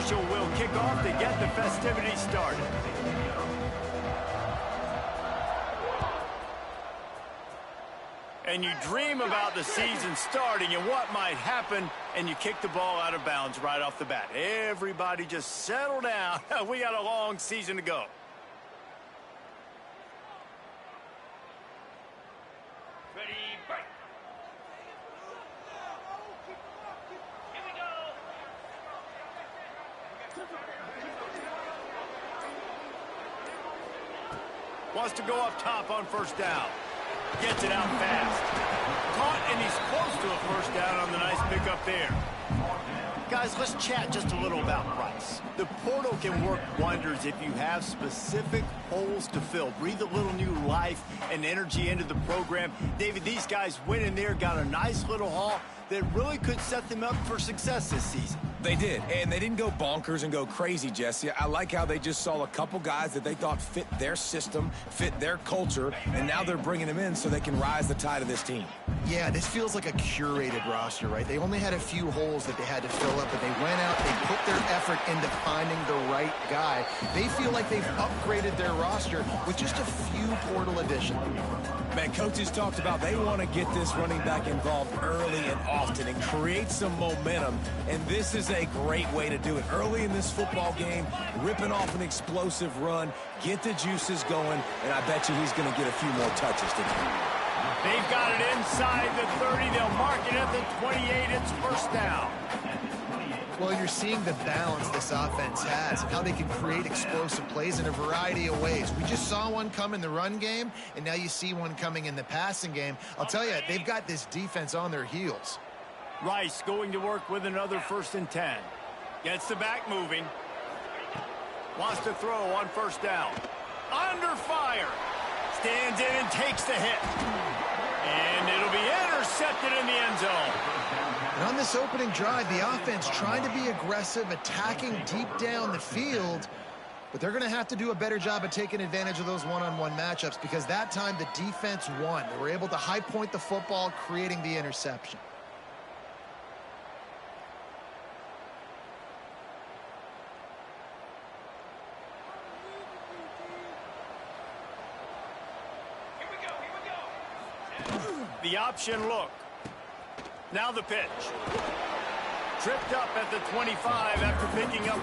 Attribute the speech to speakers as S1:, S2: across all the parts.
S1: commercial will kick off to get the festivities started. And you dream about the season starting and what might happen, and you kick the ball out of bounds right off the bat. Everybody just settle down. We got a long season to go.
S2: Ready, break. Here we go.
S1: Wants to go up top on first down. Gets it out fast. Caught, and he's close to a first down on the nice pickup there. Guys, let's chat just a little about Rice. The portal can work wonders if you have specific holes to fill. Breathe a little new life and energy into the program. David, these guys went in there, got a nice little haul that really could set them up for success this season.
S3: They did, and they didn't go bonkers and go crazy, Jesse. I like how they just saw a couple guys that they thought fit their system, fit their culture, and now they're bringing them in so they can rise the tide of this team.
S4: Yeah, this feels like a curated roster, right? They only had a few holes that they had to fill up, but they went out, they put their effort into finding the right guy. They feel like they've upgraded their roster with just a few portal additions.
S3: Man, coaches talked about they want to get this running back involved early and often and create some momentum, and this is a great way to do it. Early in this football game, ripping off an explosive run, get the juices going, and I bet you he's going to get a few more touches today.
S1: They've got it inside the 30. They'll mark it at the 28. It's first down.
S4: Well, you're seeing the balance this offense has and how they can create explosive plays in a variety of ways. We just saw one come in the run game, and now you see one coming in the passing game. I'll tell you, they've got this defense on their heels.
S1: Rice going to work with another 1st and 10. Gets the back moving. Wants to throw on first down. Under fire. Stands in and takes the hit. And it'll be intercepted in the end zone.
S4: And on this opening drive, the offense trying to be aggressive, attacking deep down the field, but they're going to have to do a better job of taking advantage of those one-on-one matchups because that time the defense won. They were able to high point the football, creating the interception.
S1: The option look. Now the pitch. Tripped up at the 25 after picking up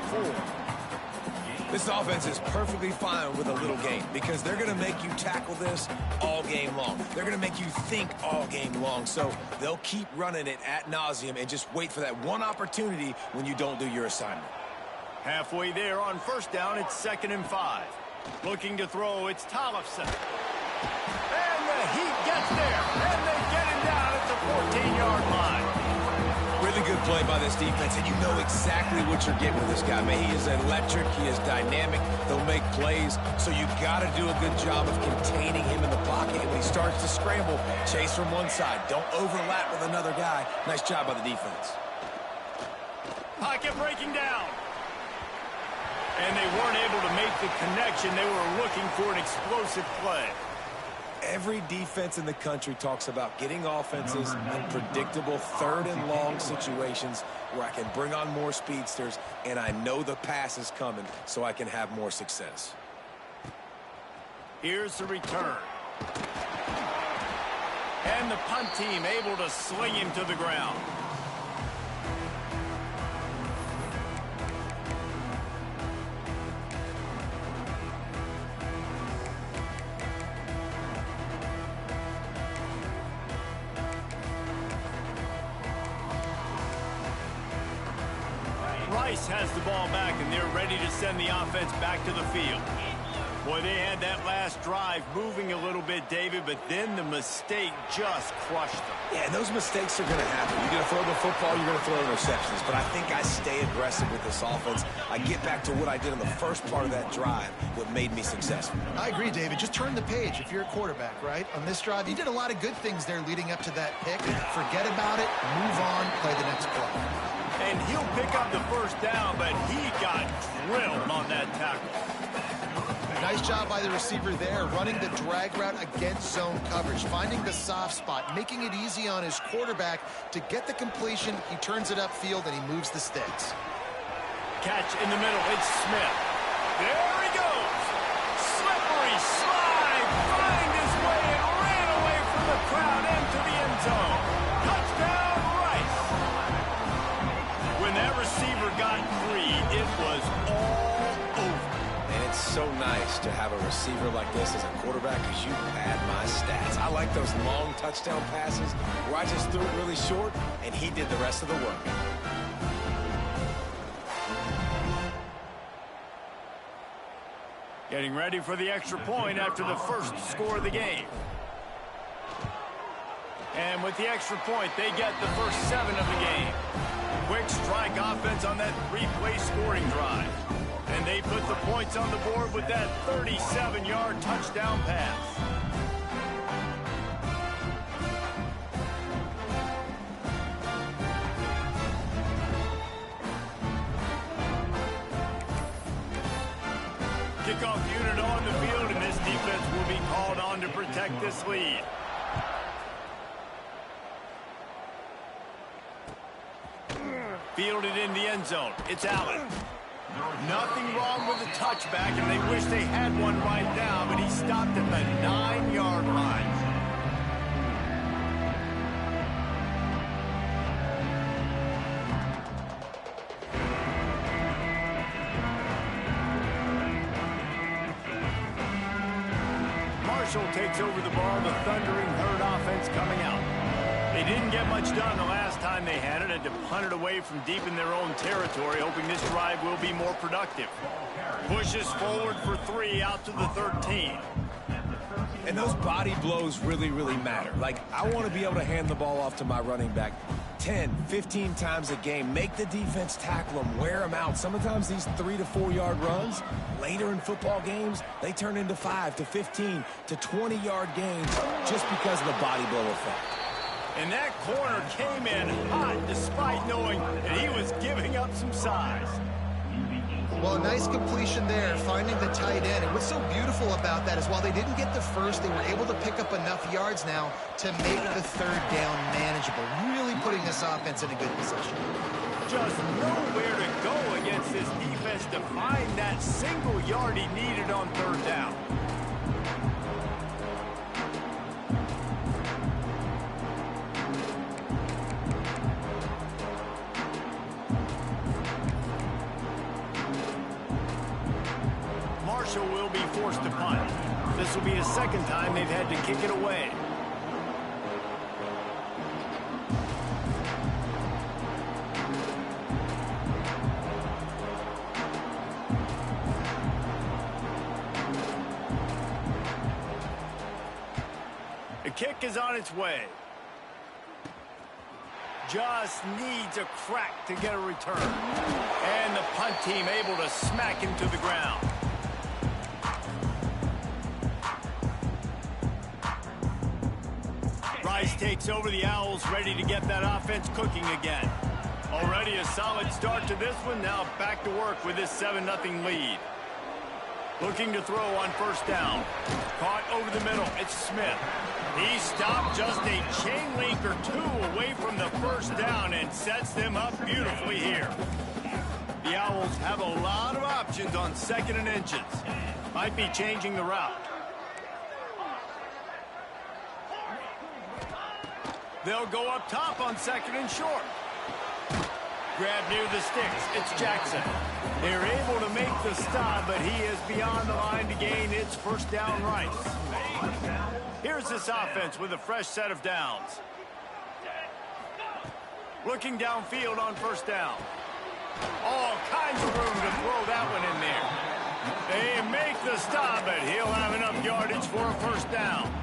S1: 4.
S3: This offense is perfectly fine with a little game because they're going to make you tackle this all game long. They're going to make you think all game long. So they'll keep running it ad nauseum and just wait for that one opportunity when you don't do your assignment.
S1: Halfway there on first down, it's 2nd and 5. Looking to throw, it's Tollefson. And the heat gets there, and they get him down at the 14-yard line.
S3: Really good play by this defense, and you know exactly what you're getting with this guy. Man, he is electric, he is dynamic, he'll make plays, so you got to do a good job of containing him in the pocket. And when he starts to scramble, chase from one side. Don't overlap with another guy. Nice job by the defense.
S1: Pocket breaking down. And they weren't able to make the connection. They were looking for an explosive play.
S3: Every defense in the country talks about getting offenses in predictable 3rd and long situations where I can bring on more speedsters and I know the pass is coming so I can have more success.
S1: Here's the return. And the punt team able to sling him to the ground. Rice has the ball back, and they're ready to send the offense back to the field. Boy, they had that last drive moving a little bit, David, but then the mistake just crushed them.
S3: Yeah, and those mistakes are going to happen. You're going to throw the football, you're going to throw interceptions, but I think I stay aggressive with this offense. I get back to what I did in the first part of that drive, what made me successful.
S4: I agree, David. Just turn the page if you're a quarterback, right? On this drive, you did a lot of good things there leading up to that pick. Forget about it, move on, play the next play.
S1: And he'll pick up the first down, but he got drilled on that tackle.
S4: Nice job by the receiver there, running the drag route against zone coverage, finding the soft spot, making it easy on his quarterback to get the completion. He turns it upfield, and he moves the sticks.
S1: catch in the middle. It's Smith. There he goes. Slippery slide. Find his way and ran away from the crowd into the end zone. Touchdown, Rice. When that receiver got free, it was all over.
S3: And it's so nice to have a receiver like this as a quarterback because you pad my stats. I like those long touchdown passes where I just threw it really short and he did the rest of the work.
S1: Getting ready for the extra point after the first score of the game. And with the extra point, they get the first 7 of the game. Quick strike offense on that 3-play scoring drive. And they put the points on the board with that 37-yard touchdown pass. Kickoff unit on the field, and this defense will be called on to protect this lead. Fielded in the end zone. It's Allen. Nothing wrong with the touchback, and they wish they had one right now, but he stopped at the 9-yard line. Marshall takes over the ball, the thundering herd offense coming out. They didn't get much done the last time they had it, and to punt it away from deep in their own territory, hoping this drive will be more productive. Pushes forward for 3 out to the 13.
S3: And those body blows really, really matter. Like, I want to be able to hand the ball off to my running back 10, 15 times a game. Make the defense tackle them, wear them out. Sometimes these 3 to 4 yard runs, later in football games, they turn into 5 to 15 to 20 yard gains just because of the body blow effect.
S1: And that corner came in hot despite knowing that he was giving up some size.
S4: Well, a nice completion there, finding the tight end. And what's so beautiful about that is while they didn't get the first, they were able to pick up enough yards now to make the 3rd down manageable, really putting this offense in a good position.
S1: Just nowhere to go against this defense to find that single yard he needed on 3rd down. Marshall will be forced to punt. This will be his 2nd time they've had to kick it away. The kick is on its way. Just needs a crack to get a return. And the punt team able to smack him to the ground. Rice takes over. The Owls ready to get that offense cooking again. Already a solid start to this one. Now back to work with this 7-0 lead. Looking to throw on 1st down. Caught over the middle. It's Smith. He stopped just a chain link or 2 away from the 1st down and sets them up beautifully here. The Owls have a lot of options on 2nd and inches. Might be changing the route. They'll go up top on 2nd and short. Grab near the sticks. It's Jackson. They're able to make the stop, but he is beyond the line to gain its 1st down Rice. Here's this offense with a fresh set of downs. Looking downfield on 1st down. All kinds of room to throw that one in there. They make the stop, but he'll have enough yardage for a 1st down.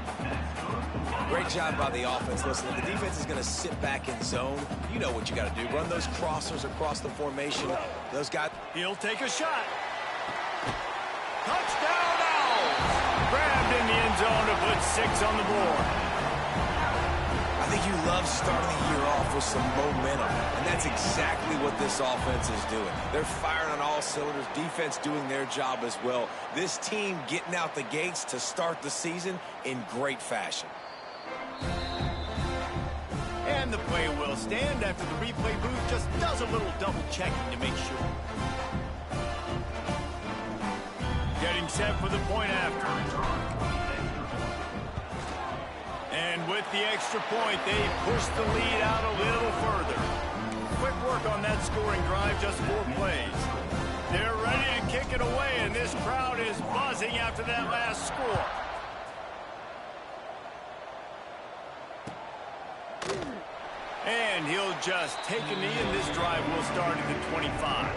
S3: Great job by the offense. Listen, if the defense is going to sit back in zone, you know what you got to do. Run those crossers across the formation. Those guys.
S1: He'll take a shot. Touchdown Owls! Grabbed in the end zone to put 6 on the board.
S3: I think you love starting the year off with some momentum, and that's exactly what this offense is doing. They're firing on all cylinders, defense doing their job as well. This team getting out the gates to start the season in great fashion.
S1: And the play will stand after the replay booth just does a little double-checking to make sure. Getting set for the point after. And with the extra point, they push the lead out a little further. Quick work on that scoring drive, just 4 plays. They're ready to kick it away, and this crowd is buzzing after that last score. And he'll just take a knee, and this drive will start at the 25.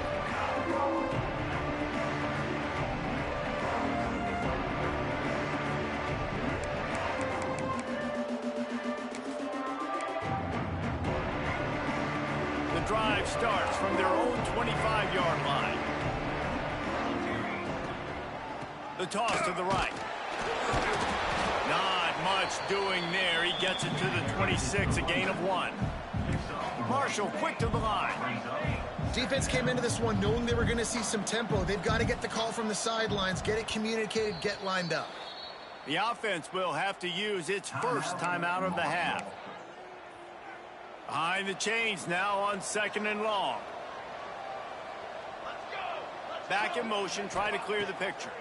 S1: The drive starts from their own 25-yard line. The toss to the right. Not much doing there. He gets it to the 26, a gain of 1. Marshall quick to the line.
S4: Defense came into this one knowing they were going to see some tempo. They've got to get the call from the sidelines, get it communicated, get lined up.
S1: The offense will have to use its first timeout of the half. Behind the chains now on 2nd and long. Back in motion, try to clear the picture.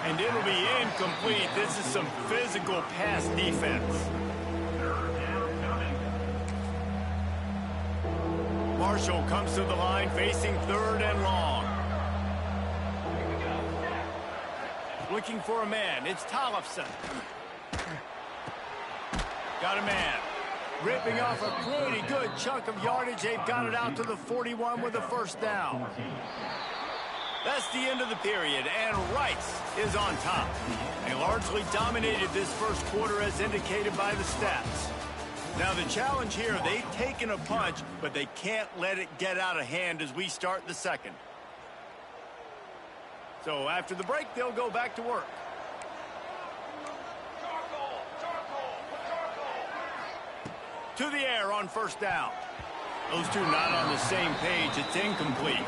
S1: And it'll be incomplete. This is some physical pass defense. Marshall comes to the line facing 3rd and long. Looking for a man. It's Tollefson. Got a man. Ripping off a pretty good chunk of yardage. They've got it out to the 41 with a first down. That's the end of the period, and Rice is on top. They largely dominated this first quarter as indicated by the stats. Now the challenge here, they've taken a punch, but they can't let it get out of hand as we start the second. So after the break, they'll go back to work. To the air on first down. Those two not on the same page. It's incomplete.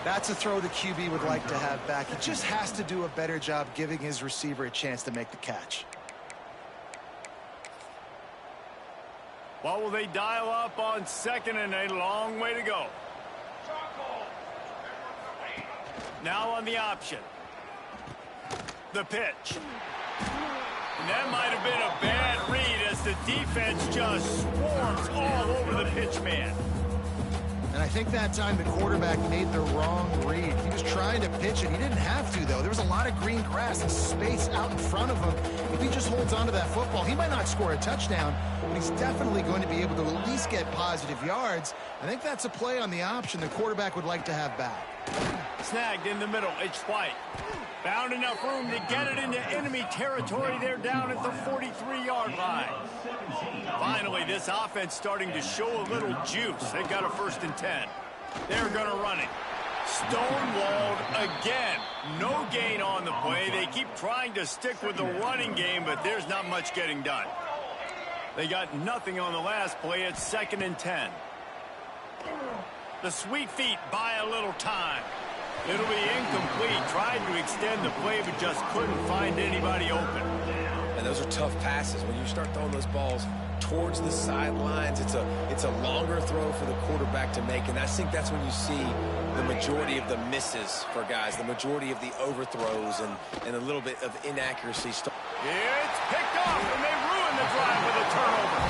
S4: That's a throw the QB would like to have back. He just has to do a better job giving his receiver a chance to make the catch.
S1: What will they dial up on 2nd and a long way to go? Now on the option. The pitch. And that might have been a bad read as the defense just swarms all over the pitch man.
S4: And I think that time the quarterback made the wrong read. He was trying to pitch it. He didn't have to, though. There was a lot of green grass and space out in front of him. If he just holds on to that football, he might not score a touchdown, but he's definitely going to be able to at least get positive yards. I think that's a play on the option the quarterback would like to have back.
S1: Snagged in the middle. It's White. Found enough room to get it into enemy territory. They're down at the 43-yard line. Finally, this offense starting to show a little juice. They've got a 1st and 10. They're going to run it. Stonewalled again. No gain on the play. They keep trying to stick with the running game, but there's not much getting done. They got nothing on the last play. It's 2nd and 10. The sweet feet buy a little time. It'll be incomplete. Tried to extend the play, but just couldn't find anybody open.
S3: And those are tough passes. When you start throwing those balls towards the sidelines, it's a longer throw for the quarterback to make. And I think that's when you see the majority of the misses for guys, the majority of the overthrows and a little bit of inaccuracy.
S1: It's picked off, and they ruin the drive with a turnover.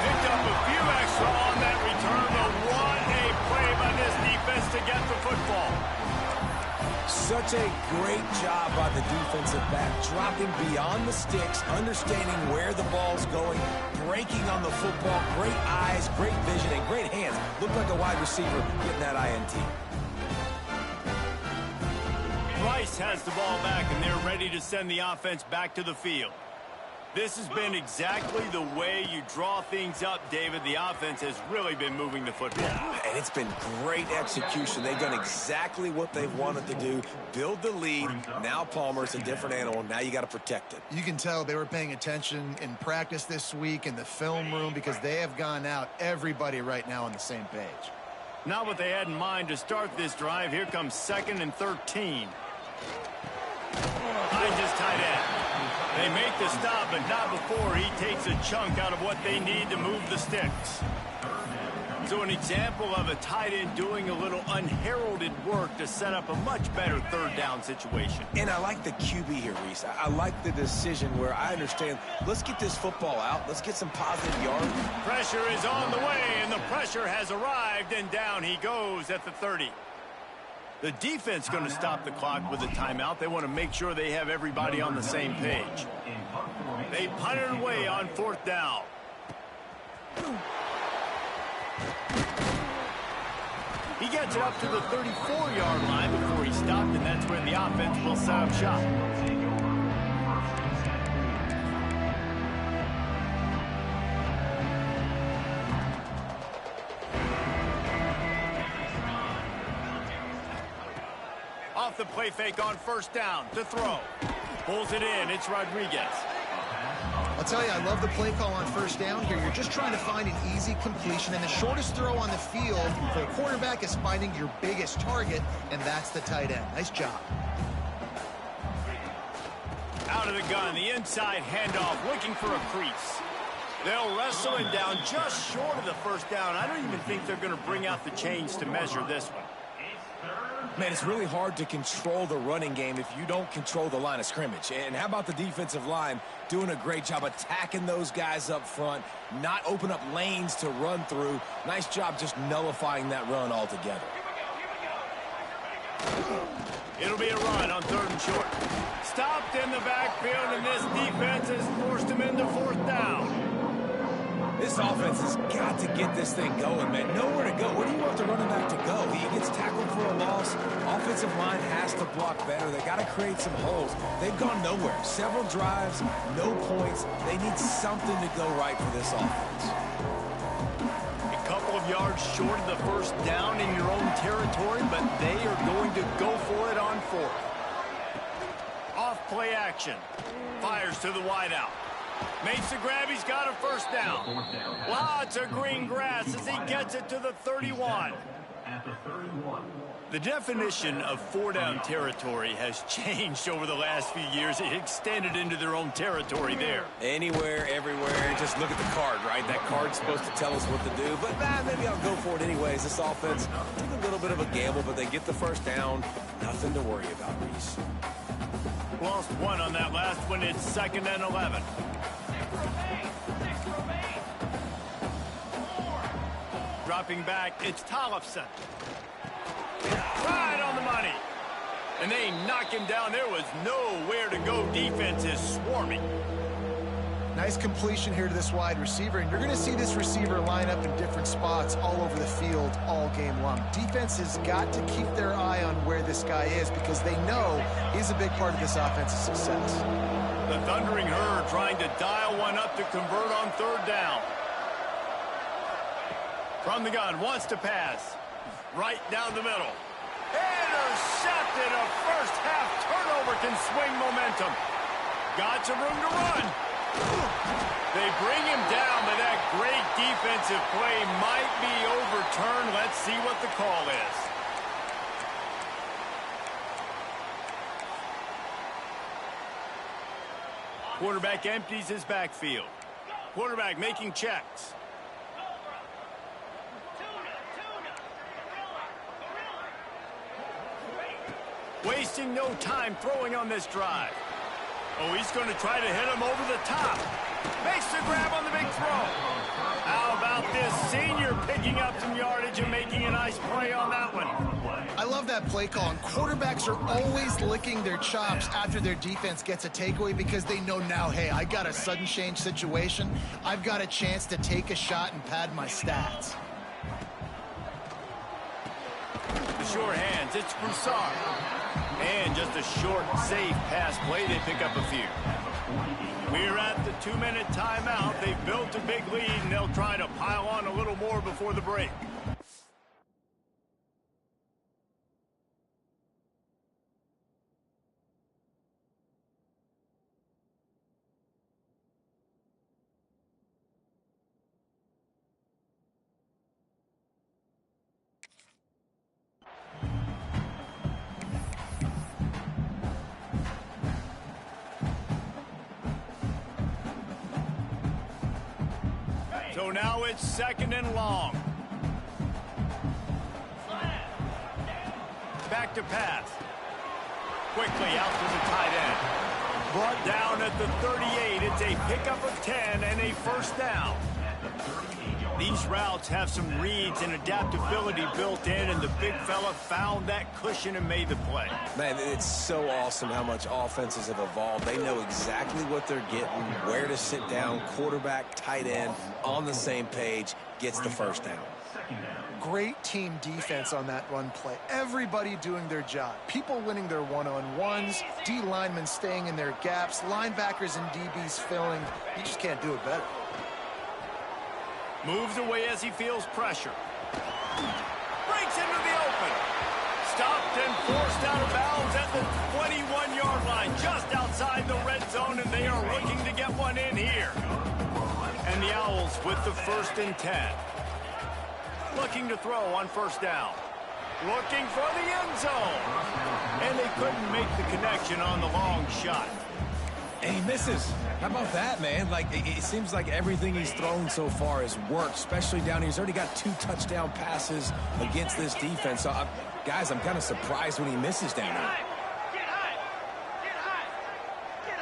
S1: Picked up a few extra on that return, but what a play by this defense to get the football.
S3: Such a great job by the defensive back, dropping beyond the sticks, understanding where the ball's going, breaking on the football, great eyes, great vision, and great hands. Looked like a wide receiver getting that INT.
S1: Rice has the ball back, and they're ready to send the offense back to the field. This has been exactly the way you draw things up, David. The offense has really been moving the football.
S3: And it's been great execution. They've done exactly what they've wanted to do. Build the lead. Now Palmer's a different animal. Now you got to protect it.
S4: You can tell they were paying attention in practice this week in the film room because they have gone out, everybody right now on the same page.
S1: Not what they had in mind to start this drive. Here comes 2nd and 13. Hines is tight end. They make the stop, but not before he takes a chunk out of what they need to move the sticks. So an example of a tight end doing a little unheralded work to set up a much better third down situation.
S3: And I like the QB here, Reese. I like the decision where I understand, let's get this football out. Let's get some positive yards.
S1: Pressure is on the way, and the pressure has arrived, and down he goes at the 30. The defense going to stop the clock with a timeout. They want to make sure they have everybody on the same page. They punt it away on 4th down. He gets it up to the 34-yard line before he stopped, and that's when the offense will set up shop. Off the play fake on 1st down to throw. Pulls it in. It's Rodriguez.
S4: I'll tell you, I love the play call on 1st down here. You're just trying to find an easy completion, and the shortest throw on the field for a quarterback is finding your biggest target, and that's the tight end. Nice job.
S1: Out of the gun, the inside handoff, looking for a crease. They'll wrestle him down just short of the 1st down. I don't even think they're going to bring out the chains to measure this one.
S3: Man, it's really hard to control the running game if you don't control the line of scrimmage. And how about the defensive line doing a great job attacking those guys up front, not open up lanes to run through. Nice job just nullifying that run altogether.
S1: It'll be a run on 3rd and short. Stopped in the backfield, and this defense has forced him into 4th down.
S3: This offense has got to get this thing going, man. Nowhere to go. Where do you want the running back to go? He gets tackled for a loss. Offensive line has to block better. They got to create some holes. They've gone nowhere. Several drives, no points. They need something to go right for this offense.
S1: A couple of yards short of the 1st down in your own territory, but they are going to go for it on 4th. Off play action. Fires to the wideout. Makes the grab. He's got a 1st down. Lots of green grass as he gets it to the 31. The definition of 4-down territory has changed over the last few years. It extended into their own territory there.
S3: Anywhere, everywhere. Just look at the card, right? That card's supposed to tell us what to do. But maybe I'll go for it anyways. This offense took a little bit of a gamble, but they get the 1st down. Nothing to worry about, Reese.
S1: Lost 1 on that last one. It's 2nd and 11. Dropping back, it's Tollefson. Right on the money. And they knock him down. There was nowhere to go. Defense is swarming.
S4: Nice completion here to this wide receiver, and you're going to see this receiver line up in different spots all over the field all game long. Defense has got to keep their eye on where this guy is because they know he's a big part of this offense's success.
S1: The Thundering Herd trying to dial one up to convert on 3rd down. From the gun, wants to pass. Right down the middle. Intercepted. A first-half turnover can swing momentum. Got some room to run. They bring him down, but that great defensive play might be overturned. Let's see what the call is. Quarterback empties his backfield. Quarterback making checks. Wasting no time throwing on this drive. Oh, he's going to try to hit him over the top. Makes the grab on the big throw. How about this senior picking up some yardage and making a nice play on that one?
S4: I love that play call, and quarterbacks are always licking their chops after their defense gets a takeaway because they know now, hey, I got a sudden change situation. I've got a chance to take a shot and pad my stats.
S1: The short hands, it's Broussard. And just a short, safe pass play. They pick up a few. We're at the 2-minute timeout. They've built a big lead, and they'll try to pile on a little more before the break. So now it's 2nd and long. back to pass. Quickly out to the tight end. Brought down at the 38. It's a pickup of 10 and a first down. These routes have some reads and adaptability built in, and the big fella found that cushion and made the play.
S3: Man, it's so awesome how much offenses have evolved. They know exactly what they're getting, where to sit down, quarterback, tight end, on the same page, gets the first down.
S4: Great team defense on that run play. Everybody doing their job. People winning their one-on-ones, D linemen staying in their gaps, linebackers and DBs filling. You just can't do it better.
S1: Moves away as he feels pressure. Breaks into the open. Stopped and forced out of bounds at the 21-yard line, just outside the red zone, and they are looking to get one in here. And the Owls with the 1st and 10. Looking to throw on first down. Looking for the end zone. And they couldn't make the connection on the long shot.
S3: And he misses. How about that, man? Like, it seems like everything he's thrown so far has worked, especially down here. He's already got 2 touchdown passes against this defense. So, guys, I'm kind of surprised when he misses down here.
S2: Get high! Get high! Get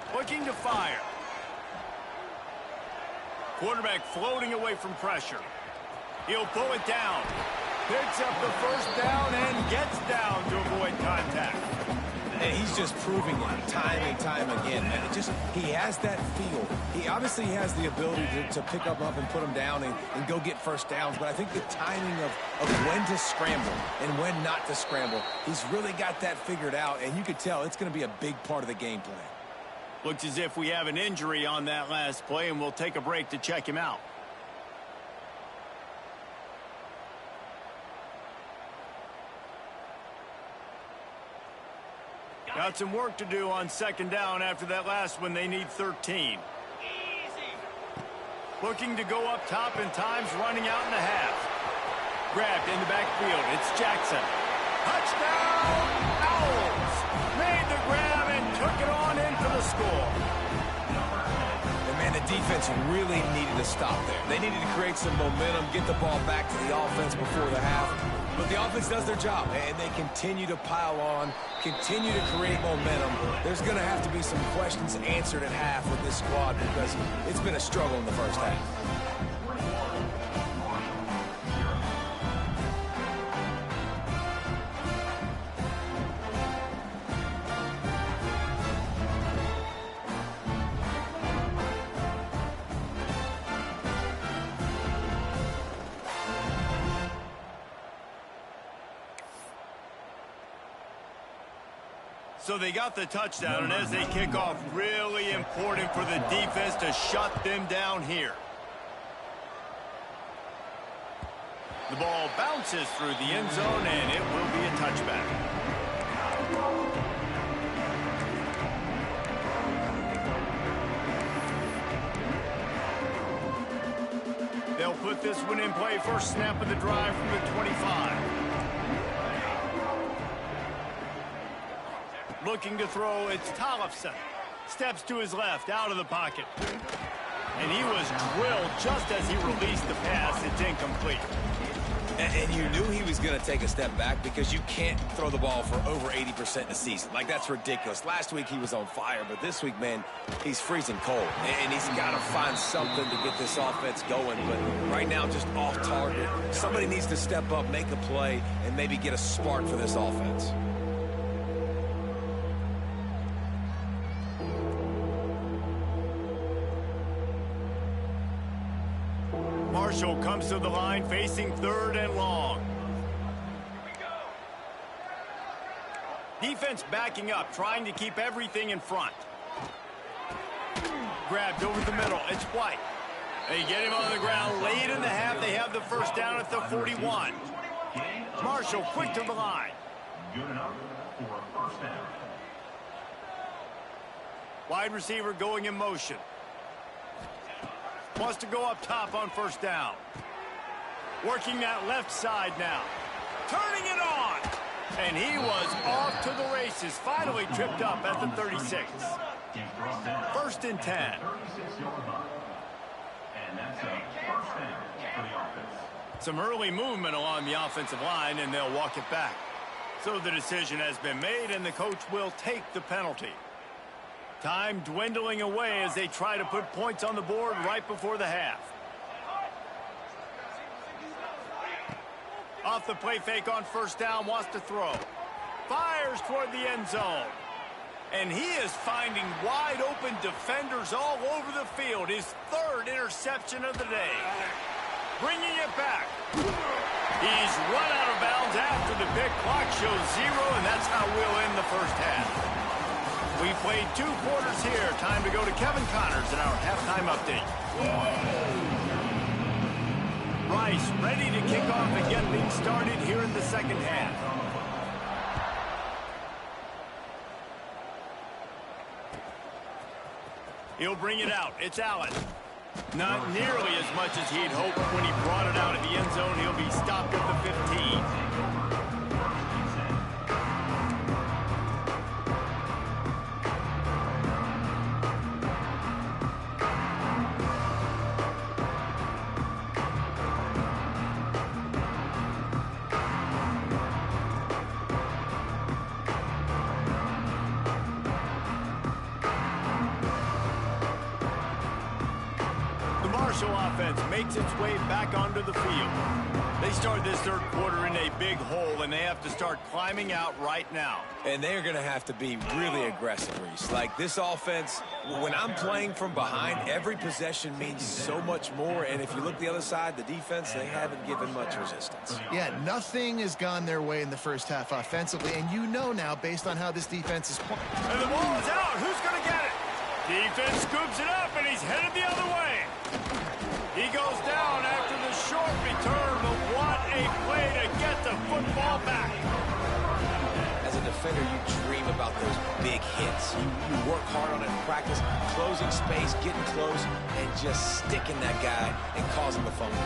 S2: high!
S1: Looking to fire. Quarterback floating away from pressure. He'll pull it down. Picks up the first down and gets down to avoid contact.
S3: And he's just proving it time and time again, man. He has that feel. He obviously has the ability to pick up and put him down and go get first downs, but I think the timing of when to scramble and when not to scramble, he's really got that figured out, and you could tell it's going to be a big part of the game plan.
S1: Looks as if we have an injury on that last play, and we'll take a break to check him out. Got some work to do on second down after that last one. They need 13.
S2: Easy!
S1: Looking to go up top, and time's running out in the half. Grabbed in the backfield. It's Jackson. Touchdown! Owls! Made the grab and took it on in for the score.
S3: And, man, the defense really needed to stop there. They needed to create some momentum, get the ball back to the offense before the half. But the offense does their job, and they continue to pile on, continue to create momentum. There's going to have to be some questions answered at half with this squad because it's been a struggle in the first half.
S1: So they got the touchdown, and as they kick off, really important for the defense to shut them down here. The ball bounces through the end zone, and it will be a touchback. They'll put this one in play. First snap of the drive from the 25. Looking to throw, it's Tollefson. Steps to his left, out of the pocket. And he was drilled just as he released the pass. It's incomplete.
S3: And you knew he was going to take a step back because you can't throw the ball for over 80% in a season. Like, that's ridiculous. Last week he was on fire, but this week, man, he's freezing cold. And he's got to find something to get this offense going. But right now, just off target. Somebody needs to step up, make a play, and maybe get a spark for this offense.
S1: Marshall comes to the line facing 3rd and long. Defense backing up, trying to keep everything in front. Grabbed over the middle. It's White. They get him on the ground late in the half. They have the first down at the 41. Marshall quick to the line.
S5: Good enough for a first down.
S1: Wide receiver going in motion. Wants to go up top on first down. Working that left side now. Turning it on. And he was off to the races. Finally tripped up at the 36. 1st and 10.
S5: And that's a first down for the offense.
S1: Some early movement along the offensive line, and they'll walk it back. So the decision has been made, and the coach will take the penalty. Time dwindling away as they try to put points on the board right before the half. Off the play fake on first down, wants to throw. Fires toward the end zone. And he is finding wide open defenders all over the field. His third interception of the day. Bringing it back. He's run out of bounds after the pick. Clock shows 0, and that's how we'll end the first half. We played 2 quarters here. Time to go to Kevin Connors in our halftime update. Rice ready to kick off and get things started here in the second half. He'll bring it out. It's Allen. Not nearly as much as he'd hoped when he brought it out of the end zone. He'll be stopped at the 15. Offense makes its way back onto the field. They start this third quarter in a big hole, and they have to start climbing out right now.
S3: And they're going to have to be really aggressive, Reese. Like this offense, when I'm playing from behind, every possession means so much more. And if you look the other side, the defense, they haven't given much resistance.
S4: Yeah, nothing has gone their way in the first half offensively. And you know now, based on how this defense is playing.
S1: And the ball is out. Who's going to get it? Defense scoops it up, and he's headed the other way. He goes down after the short return, but what a play to get the football back.
S3: As a defender, you dream about those big hits. You work hard on it in practice, closing space, getting close, and just sticking that guy and causing the fumble.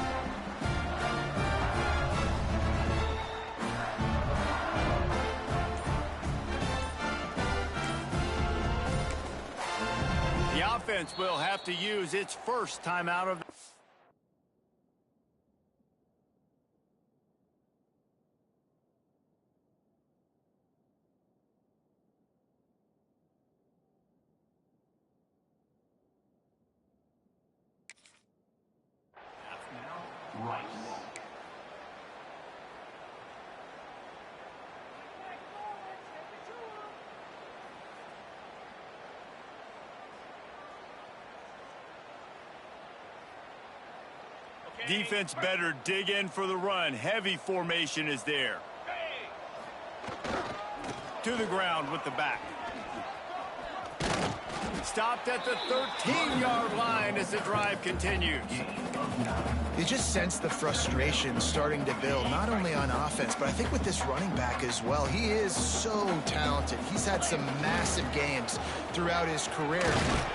S1: The offense will have to use its first timeout of the
S5: Rice.
S1: defense better dig in for the run. Heavy formation is there. To the ground with the back. Stopped at the 13-yard line as the drive continues.
S4: You just sense the frustration starting to build, not only on offense, but I think with this running back as well. He is so talented. He's had some massive games throughout his career.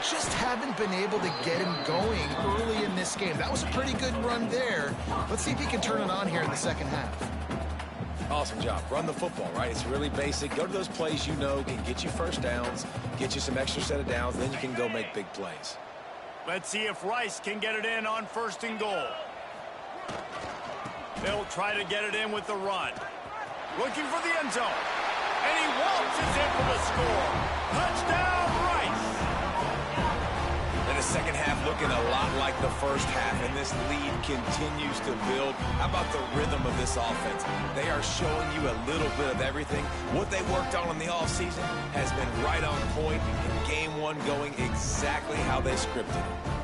S4: Just haven't been able to get him going early in this game. That was a pretty good run there. Let's see if he can turn it on here in the second half.
S3: Awesome job. Run the football, right? It's really basic. Go to those plays you know can get you first downs, get you some extra set of downs, then you can go make big plays.
S1: Let's see if Rice can get it in on 1st and goal. They'll try to get it in with the run. Looking for the end zone. And he waltzes in for the score. Touchdown, Rice.
S3: And the second half looking a lot like the first half, and this lead continues to build. How about the rhythm of this offense? They are showing you a little bit of everything. What they worked on in the offseason has been right on point, and game one going exactly how they scripted it.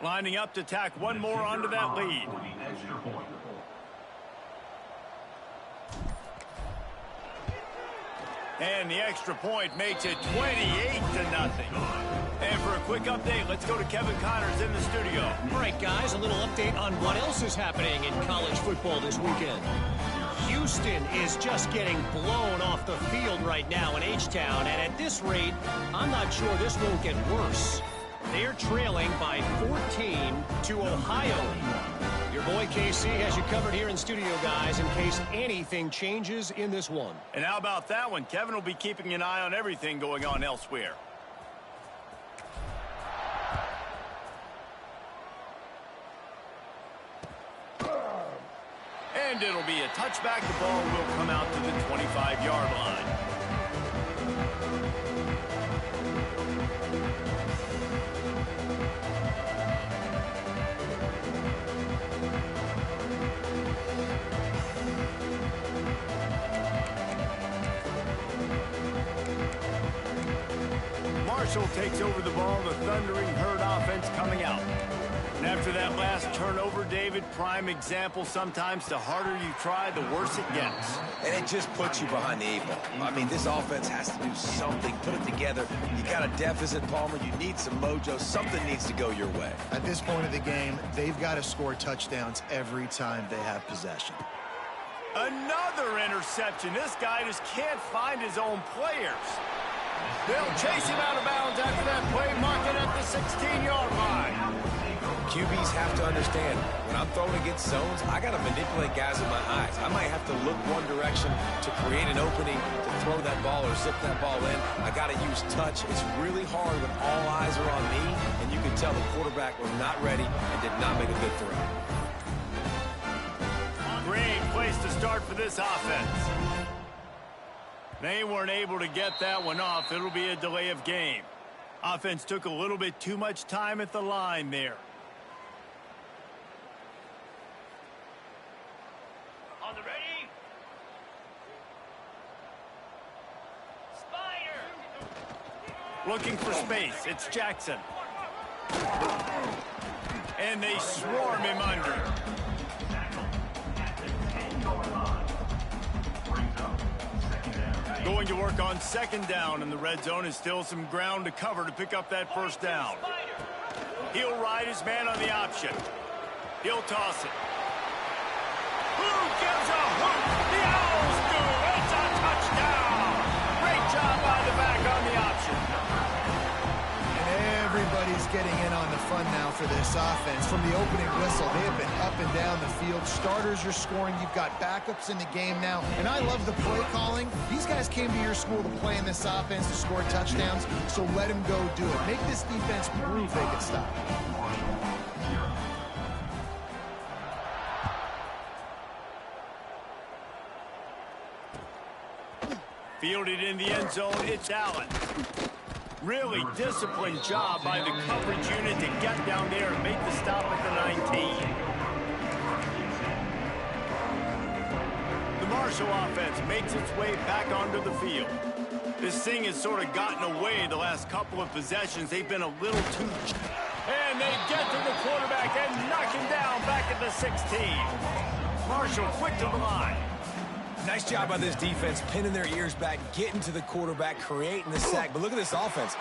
S1: Lining up to tack one more onto that lead.
S5: For the extra point.
S1: And the extra point makes it 28-0. And for a quick update, let's go to Kevin Connors in the studio.
S6: All right, guys, a little update on what else is happening in college football this weekend. Houston is just getting blown off the field right now in H-Town, and at this rate, I'm not sure this won't get worse. They're trailing by 14 to Ohio. Your boy KC has you covered here in studio, guys, in case anything changes in this one.
S1: And how about that one? Kevin will be keeping an eye on everything going on elsewhere. And it'll be a touchback. The ball will come out to the 25-yard line. Marshall takes over the ball. The Thundering Herd offense coming out. And after that last turnover, David, prime example, sometimes the harder you try, the worse it gets.
S3: And it just puts you behind the 8 ball. I mean, this offense has to do something, put it together. You got a deficit, Palmer. You need some mojo. Something needs to go your way.
S4: At this point of the game, they've got to score touchdowns every time they have possession.
S1: Another interception. This guy just can't find his own players. They'll chase him out of bounds after that play, mark it at the 16-yard line.
S3: QBs have to understand, when I'm throwing against zones, I got to manipulate guys with my eyes. I might have to look one direction to create an opening to throw that ball or zip that ball in. I got to use touch. It's really hard when all eyes are on me, and you can tell the quarterback was not ready and did not make a good throw.
S1: Great place to start for this offense. They weren't able to get that one off. It'll be a delay of game. Offense took a little bit too much time at the line there.
S2: On the ready. Spider.
S1: Looking for space. It's Jackson. And they swarm him under. Going to work on second down, and the red zone is still some ground to cover to pick up that first down. He'll ride his man on the option. He'll toss it. Who gives a hoot? The Owls do. It's a touchdown. Great job by the back on the option.
S4: And everybody's getting in on the fun now for this offense. From the opening whistle, they have been up and down the field. Starters are scoring. You've got backups in the game now. And I love the play calling. These guys came to your school to play in this offense to score touchdowns, so let them go do it. Make this defense prove they can stop.
S1: Fielded in the end zone, it's Allen. Really disciplined job by the coverage unit to get down there and make the stop at the 19. The Marshall offense makes its way back onto the field. This thing has sort of gotten away the last couple of possessions. They've been a little too... And they get to the quarterback and knock him down back at the 16. Marshall quick to the line.
S3: Nice job by this defense, pinning their ears back, getting to the quarterback, creating the sack. But look at this offense.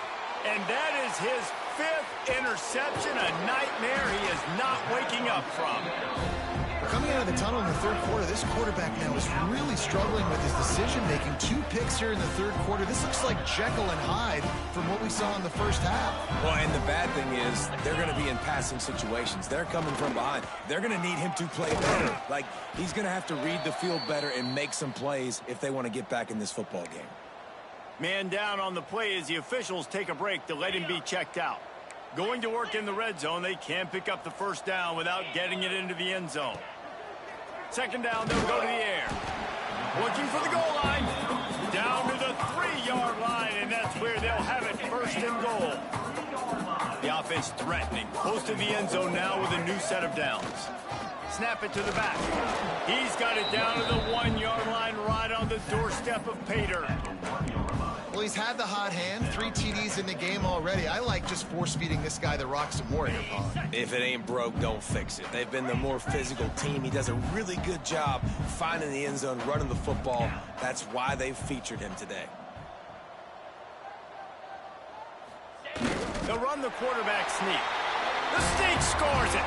S1: And that is his 5th interception, a nightmare he is not waking up from.
S4: Coming out of the tunnel in the third quarter, this quarterback now is really struggling with his decision-making. 2 picks here in the third quarter. This looks like Jekyll and Hyde from what we saw in the first half.
S3: Well, and the bad thing is they're going to be in passing situations. They're coming from behind. They're going to need him to play better. Like, he's going to have to read the field better and make some plays if they want to get back in this football game.
S1: Man down on the play as the officials take a break to let him be checked out. Going to work in the red zone, they can't pick up the first down without getting it into the end zone. Second down, they'll go to the air. Looking for the goal line. Down to the 3-yard line, and that's where they'll have it, first and goal. The offense threatening. Close to the end zone now with a new set of downs. Snap it to the back. He's got it down to the 1-yard line, right on the doorstep of Pater.
S4: Well, he's had the hot hand, 3 TDs in the game already. I like just force-feeding this guy the rock some more here, Paul.
S3: If it ain't broke, don't fix it. They've been the more physical team. He does a really good job finding the end zone, running the football. That's why they've featured him today.
S1: They'll run the quarterback sneak. The sneak scores it.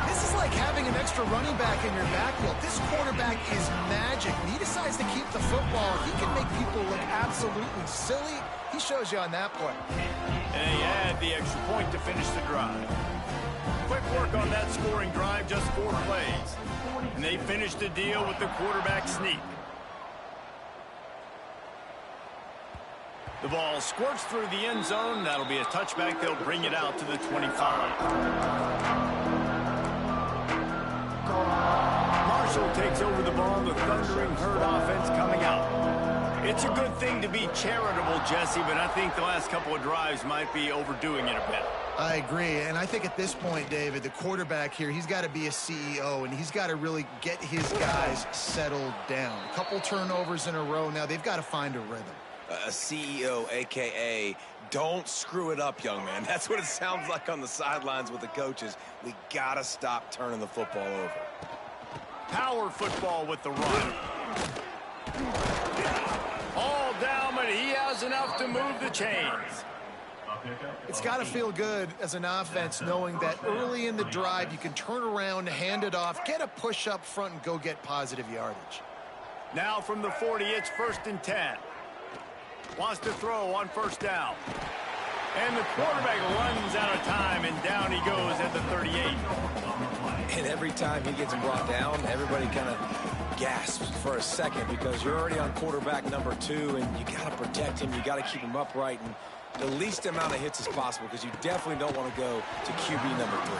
S4: This is like having an extra running back in your backfield. This quarterback is magic. When he decides to keep the football, he can make people look absolutely silly. He shows you on that play.
S1: And he had the extra point to finish the drive. Quick work on that scoring drive, just 4 plays. And they finished the deal with the quarterback sneak. The ball squirts through the end zone. That'll be a touchback. They'll bring it out to the 25. Marshall takes over the ball. The Thundering Herd offense coming out. It's a good thing to be charitable, Jesse, but I think the last couple of drives might be overdoing it a bit.
S4: I agree, and I think at this point, David, the quarterback here, he's got to be a CEO, and he's got to really get his guys settled down. A couple turnovers in a row now. They've got to find a rhythm.
S3: A CEO, a.k.a. don't screw it up, young man. That's what it sounds like on the sidelines with the coaches. We got to stop turning the football over.
S1: Power football with the run. All down, but he has enough to move the chains.
S4: It's got to feel good as an offense knowing that early in the drive you can turn around, hand it off, get a push up front, and go get positive yardage.
S1: Now from the 40, it's 1st and 10. Wants to throw on 1st down. And the quarterback runs out of time, and down he goes at the 38.
S3: And every time he gets brought down, everybody kind of gasps for a second because you're already on quarterback number 2, and you got to protect him. You got to keep him upright and the least amount of hits as possible because you definitely don't want to go to QB number 3.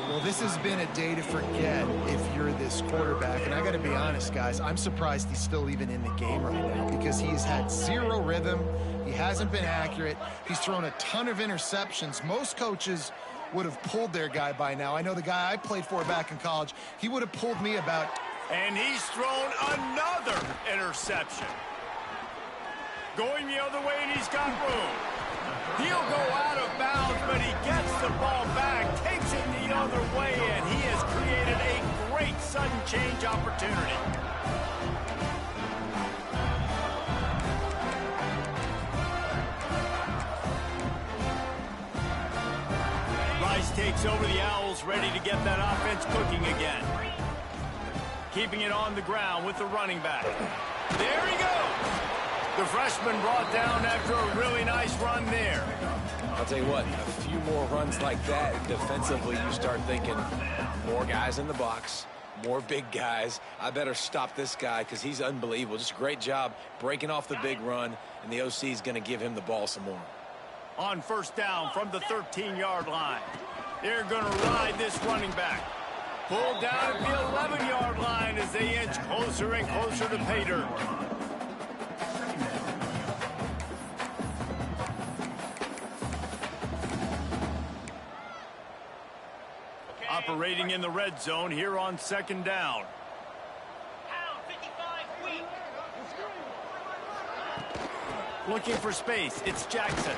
S4: Well, this has been a day to forget if you're this quarterback. And I got to be honest, guys, I'm surprised he's still even in the game right now because he's had 0 rhythm. He hasn't been accurate. He's thrown a ton of interceptions. Most coaches would have pulled their guy by now. I know the guy I played for back in college, he would have pulled me about.
S1: And he's thrown another interception. Going the other way, and he's got room. He'll go out of bounds, but he gets the ball back, takes it the other way, and he has created a great sudden change opportunity. Rice takes over the Owls, ready to get that offense cooking again. Keeping it on the ground with the running back. There he goes. The freshman brought down after a really nice run there.
S3: I'll tell you what, a few more runs like that, defensively you start thinking more guys in the box, more big guys. I better stop this guy because he's unbelievable. Just a great job breaking off the big run, and the OC is going to give him the ball some more.
S1: On 1st down from the 13-yard line. They're going to ride this running back. Pulled down at the 11-yard line as they inch closer and closer to pay dirt. Operating in the red zone here on 2nd down.
S2: Pound 55 weak.
S1: Looking for space. It's Jackson.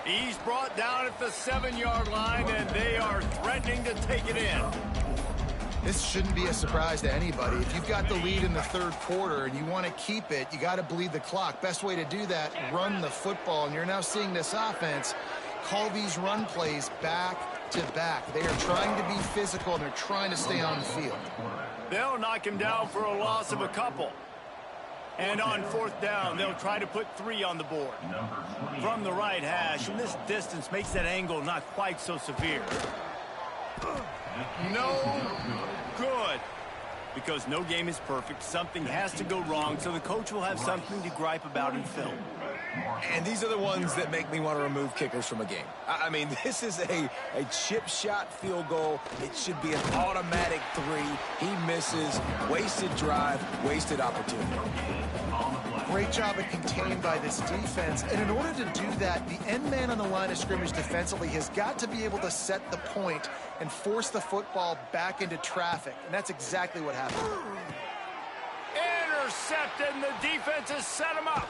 S1: He's brought down at the 7-yard line, and they are threatening to take it in.
S4: This shouldn't be a surprise to anybody. If you've got the lead in the 3rd quarter and you want to keep it, you got to bleed the clock. Best way to do that, run the football. And you're now seeing this offense call these run plays back to back. They are trying to be physical, and they're trying to stay on the field.
S1: They'll knock him down for a loss of a couple. And on 4th down, they'll try to put 3 on the board. From the right hash, and this distance makes that angle not quite so severe. No good. Because no game is perfect, something has to go wrong, so the coach will have something to gripe about in film.
S3: And these are the ones that make me want to remove kickers from a game. I mean, this is a chip shot field goal. It should be an automatic 3. He misses. Wasted drive, wasted opportunity.
S4: Great job at contained by this defense. And in order to do that, the end man on the line of scrimmage defensively has got to be able to set the point and force the football back into traffic. And that's exactly what happened.
S1: Intercepted, and the defense has set him up.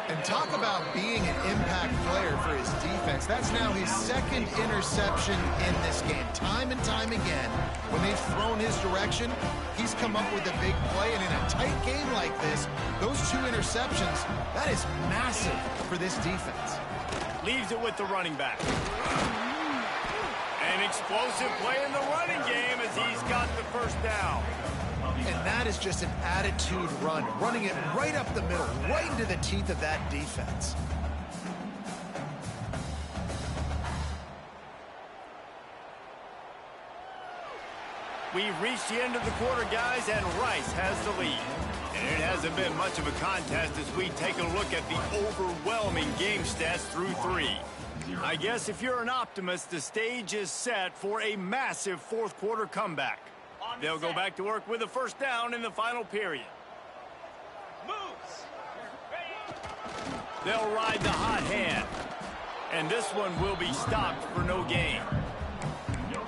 S4: And talk about being an impact player for his defense. That's now his 2nd interception in this game. Time and time again, when they've thrown his direction, he's come up with a big play. And in a tight game like this, those 2 interceptions, that is massive for this defense.
S1: Leaves it with the running back. An explosive play in the running game as he's got the 1st down.
S4: And that is just an attitude run, running it right up the middle, right into the teeth of that defense.
S1: We've reached the end of the quarter, guys, and Rice has the lead. And it hasn't been much of a contest as we take a look at the overwhelming game stats through 3. I guess if you're an optimist, the stage is set for a massive fourth quarter comeback. They'll go back to work with a first down in the final period.
S2: Moves.
S1: They'll ride the hot hand. And this one will be stopped for no gain.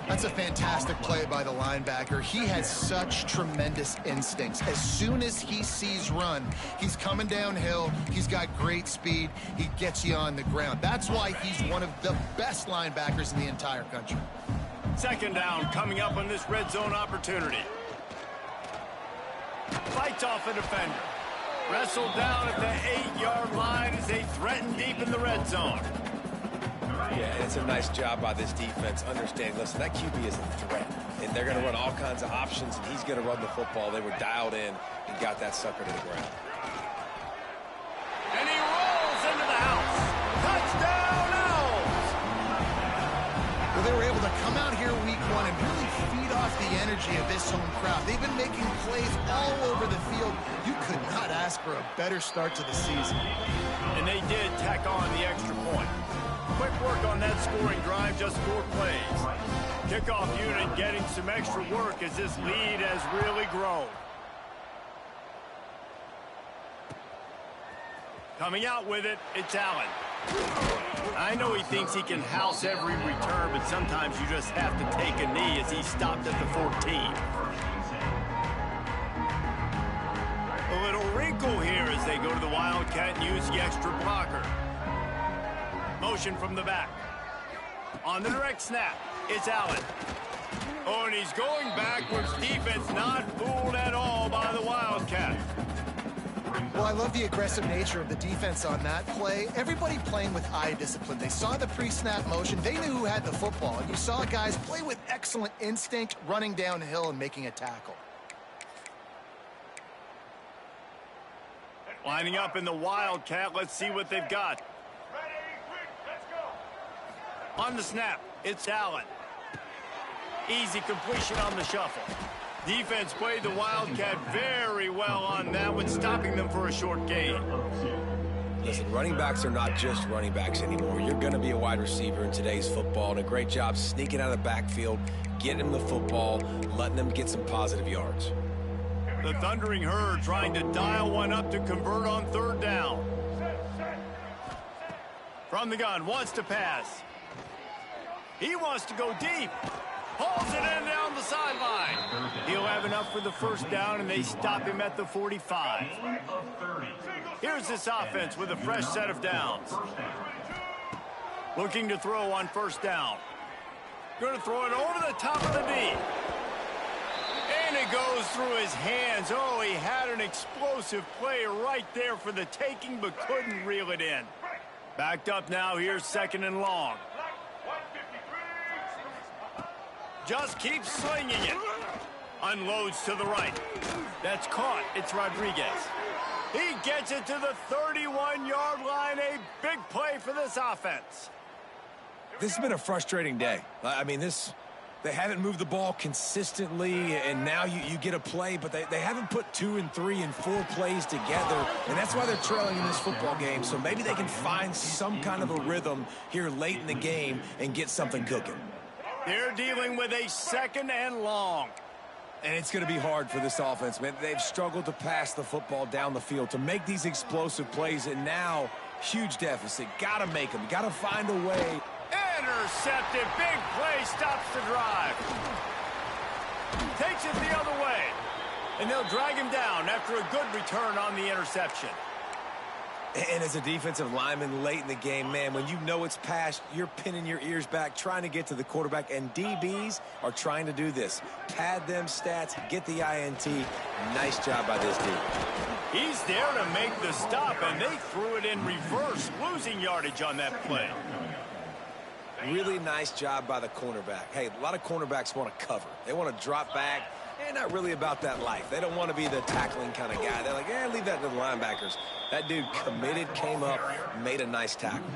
S4: That's a fantastic play by the linebacker. He has such tremendous instincts. As soon as he sees run, he's coming downhill. He's got great speed. He gets you on the ground. That's why he's one of the best linebackers in the entire country.
S1: Second down coming up on this red zone opportunity. Fights off a defender. Wrestled down at the 8-yard line as they threaten deep in the red zone.
S3: Yeah, and it's a nice job by this defense. Understand, listen, that QB is a threat. And they're going to run all kinds of options, and he's going to run the football. They were dialed in and got that sucker to the ground.
S1: And he rolls into the house. Touchdown, Owls!
S4: Well, they were able to come out here week 1 and really feed off the energy of this home crowd. They've been making plays all over the field. You could not ask for a better start to the season.
S1: And they did tack on the extra point. Quick work on that scoring drive, just 4 plays. Kickoff unit getting some extra work as this lead has really grown. Coming out with it, it's Allen. I know he thinks he can house every return, but sometimes you just have to take a knee as he stopped at the 14. A little wrinkle here as they go to the Wildcat and use the extra blocker. Motion from the back. On the direct snap, it's Allen. Oh, and he's going backwards. Defense not fooled at all by the Wildcat.
S4: Well, I love the aggressive nature of the defense on that play. Everybody playing with eye discipline. They saw the pre-snap motion. They knew who had the football. And you saw guys play with excellent instinct, running downhill and making a tackle.
S1: Lining up in the Wildcat. Let's see what they've got. On the snap, it's Allen. Easy completion on the shuffle. Defense played the Wildcat very well on that one, stopping them for a short gain.
S3: Listen, running backs are not just running backs anymore. You're going to be a wide receiver in today's football, and a great job sneaking out of the backfield, getting them the football, letting them get some positive yards.
S1: The Thundering Herd trying to dial one up to convert on third down. From the gun, wants to pass. He wants to go deep. Hauls it in down the sideline. He'll have enough for the first down, and they stop him at the 45. Here's this offense with a fresh set of downs. Looking to throw on first down. Going to throw it over the top of the knee. And it goes through his hands. Oh, he had an explosive play right there for the taking, but couldn't reel it in. Backed up now. Here's second and long. Just keeps slinging it. Unloads to the right. That's caught. It's Rodriguez. He gets it to the 31-yard line. A big play for this offense.
S3: This has been a frustrating day. I mean, they haven't moved the ball consistently, and now you get a play, but they haven't put 2 and 3 and 4 plays together, and that's why they're trailing in this football game. So maybe they can find some kind of a rhythm here late in the game and get something cooking.
S1: They're dealing with a second and long.
S3: And it's going to be hard for this offense, man. They've struggled to pass the football down the field, to make these explosive plays, and now huge deficit. Got to make them. Got to find a way.
S1: Intercepted. Big play. Stops the drive. Takes it the other way. And they'll drag him down after a good return on the interception.
S3: And as a defensive lineman late in the game, man, when you know it's passed, you're pinning your ears back, trying to get to the quarterback, and DBs are trying to do this. Pad them stats, get the INT. Nice job by this D.
S1: He's there to make the stop, and they threw it in reverse, losing yardage on that play.
S3: Really nice job by the cornerback. Hey, a lot of cornerbacks want to cover. They want to drop back, They're not really about that life. They don't want to be the tackling kind of guy. They're like, yeah, leave that to the linebackers. That dude committed, came up, made a nice tackle.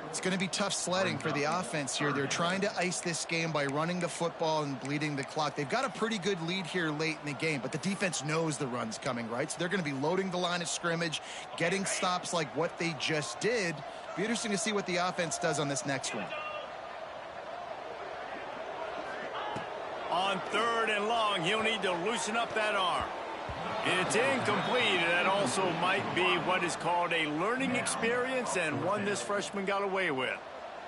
S4: It's going to be tough sledding for the offense here. They're trying to ice this game by running the football and bleeding the clock. They've got a pretty good lead here late in the game, but the defense knows the run's coming, right? So they're going to be loading the line of scrimmage, getting stops like what they just did. Be interesting to see what the offense does on this next one.
S1: On 3rd and long, he'll need to loosen up that arm. It's incomplete, and that also might be what is called a learning experience and one this freshman got away with.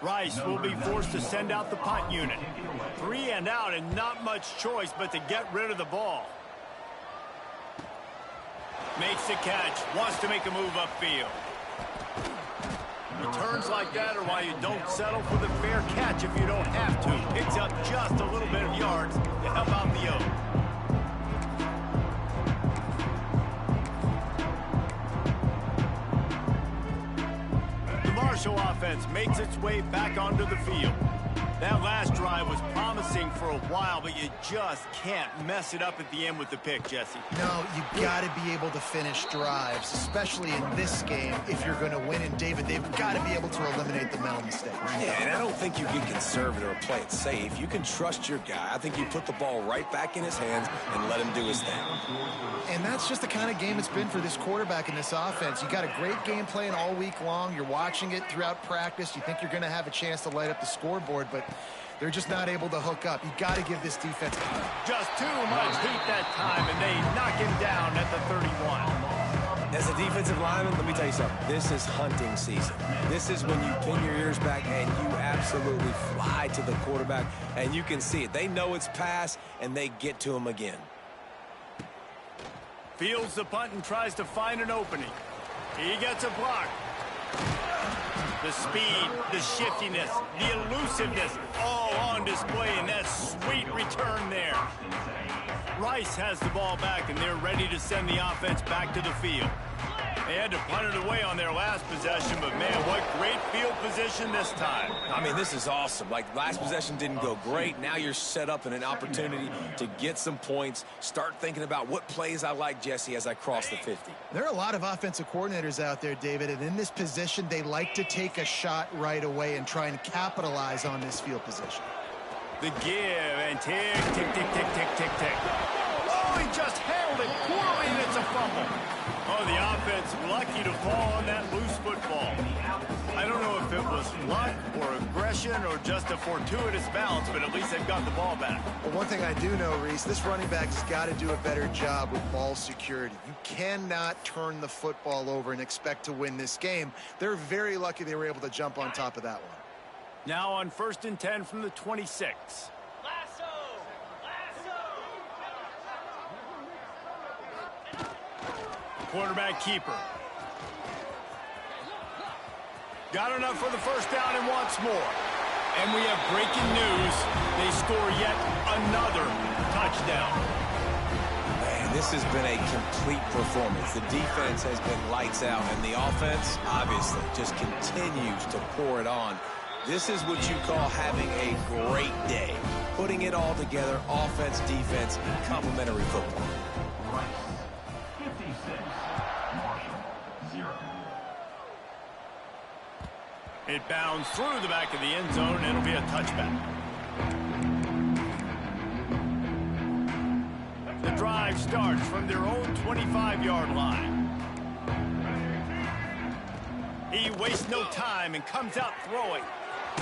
S1: Rice will be forced to send out the punt unit. 3 and out and not much choice but to get rid of the ball. Makes the catch, wants to make a move upfield. Returns like that are why you don't settle for the fair catch if you don't have to. Picks up just a little bit of yards to help out the O. Marshall offense makes its way back onto the field. That last drive was promising for a while, but you just can't mess it up at the end with the pick, Jesse.
S4: No, you got to be able to finish drives, especially in this game if you're going to win. And, David, they've got to be able to eliminate the mental mistakes.
S3: Yeah, and I don't think you get conservative or play it safe. You can trust your guy. I think you put the ball right back in his hands and let him do his thing.
S4: And that's just the kind of game it's been for this quarterback in this offense. You got a great game plan all week long. You're watching it throughout practice. You think you're going to have a chance to light up the scoreboard, but they're just not able to hook up. You got to give this defense
S1: just too much heat that time, and they knock him down at the 31.
S3: As a defensive lineman, let me tell you something. This is hunting season. This is when you pin your ears back and you absolutely fly to the quarterback, and you can see it. They know it's pass, and they get to him again.
S1: Fields the punt and tries to find an opening. He gets a block. The speed, the shiftiness, the elusiveness, all on display in that sweet return there. Rice has the ball back, and they're ready to send the offense back to the field. They had to punt it away on their last possession, but, man, what great field position this time.
S3: I mean, this is awesome. Like, last possession didn't go great. Now you're set up in an opportunity to get some points. Start thinking about what plays I like, Jesse, as I cross the 50.
S4: There are a lot of offensive coordinators out there, David, and in this position, they like to take a shot right away and try and capitalize on this field position.
S1: The give and tick, tick, tick, tick, tick, tick, tick. Oh, he just handled it poorly, and it's a fumble. Oh, the offense lucky to fall on that loose football. I don't know if it was luck or aggression or just a fortuitous bounce, but at least they've got the ball back.
S4: Well, one thing I do know, Reese, this running back has got to do a better job with ball security. You cannot turn the football over and expect to win this game. They're very lucky they were able to jump on top of that one.
S1: Now on 1st and 10 from the 26. Quarterback keeper. Got enough for the first down and wants more. And we have breaking news. They score yet another touchdown.
S3: Man, this has been a complete performance. The defense has been lights out, and the offense, obviously, just continues to pour it on. This is what you call having a great day. Putting it all together, offense, defense, complementary football.
S1: It bounds through the back of the end zone, and it'll be a touchback. The drive starts from their own 25-yard line. He wastes no time and comes out throwing.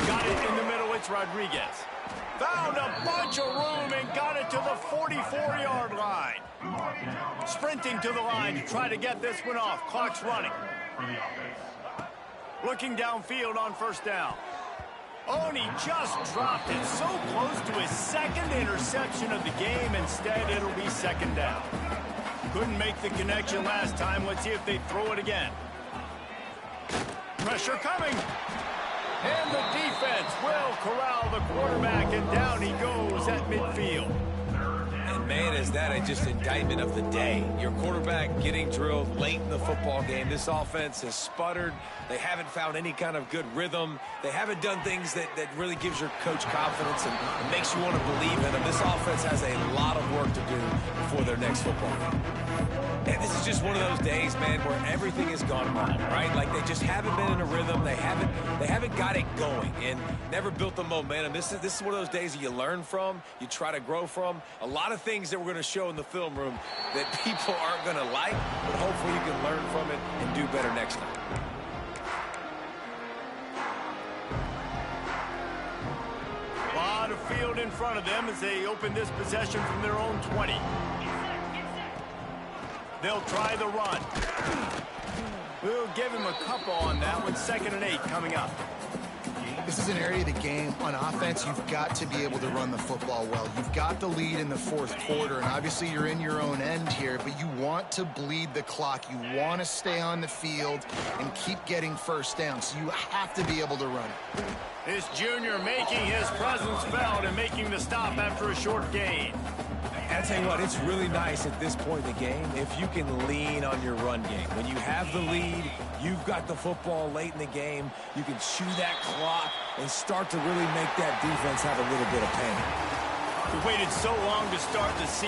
S1: Got it in the middle, it's Rodriguez. Found a bunch of room and got it to the 44-yard line. Sprinting to the line to try to get this one off. Clock's running. Looking downfield on first down. Oh, and he just dropped it. So close to his second interception of the game. Instead, it'll be second down. Couldn't make the connection last time. Let's see if they throw it again. Pressure coming. And the defense will corral the quarterback, and down he goes at midfield.
S3: And Man, is that just indictment of the day. Your quarterback getting drilled late in the football game. This offense has sputtered. They haven't found any kind of good rhythm. They haven't done things that really gives your coach confidence and makes you want to believe in them. This offense has a lot of work to do before their next football game. And this is just one of those days, man, where everything has gone wrong, right? Like they just haven't been in a rhythm. They haven't got it going and never built the momentum. This is one of those days that you learn from, you try to grow from. A lot of things that we're going to show in the film room that people aren't going to like, but hopefully you can learn from it and do better next time.
S1: A lot of field in front of them as they open this possession from their own 20. They'll try the run. We'll give him a couple on that one. 2nd and 8 coming up.
S4: This is an area of the game on offense you've got to be able to run the football well. You've got the lead in the 4th quarter, and obviously you're in your own end here, but you want to bleed the clock. You want to stay on the field and keep getting first down, so you have to be able to run it.
S1: This junior making his presence felt and making the stop after a short gain.
S3: I tell you what, it's really nice at this point in the game if you can lean on your run game. When you have the lead, you've got the football late in the game, you can chew that clock and start to really make that defense have a little bit of pain.
S1: We waited so long to start the season.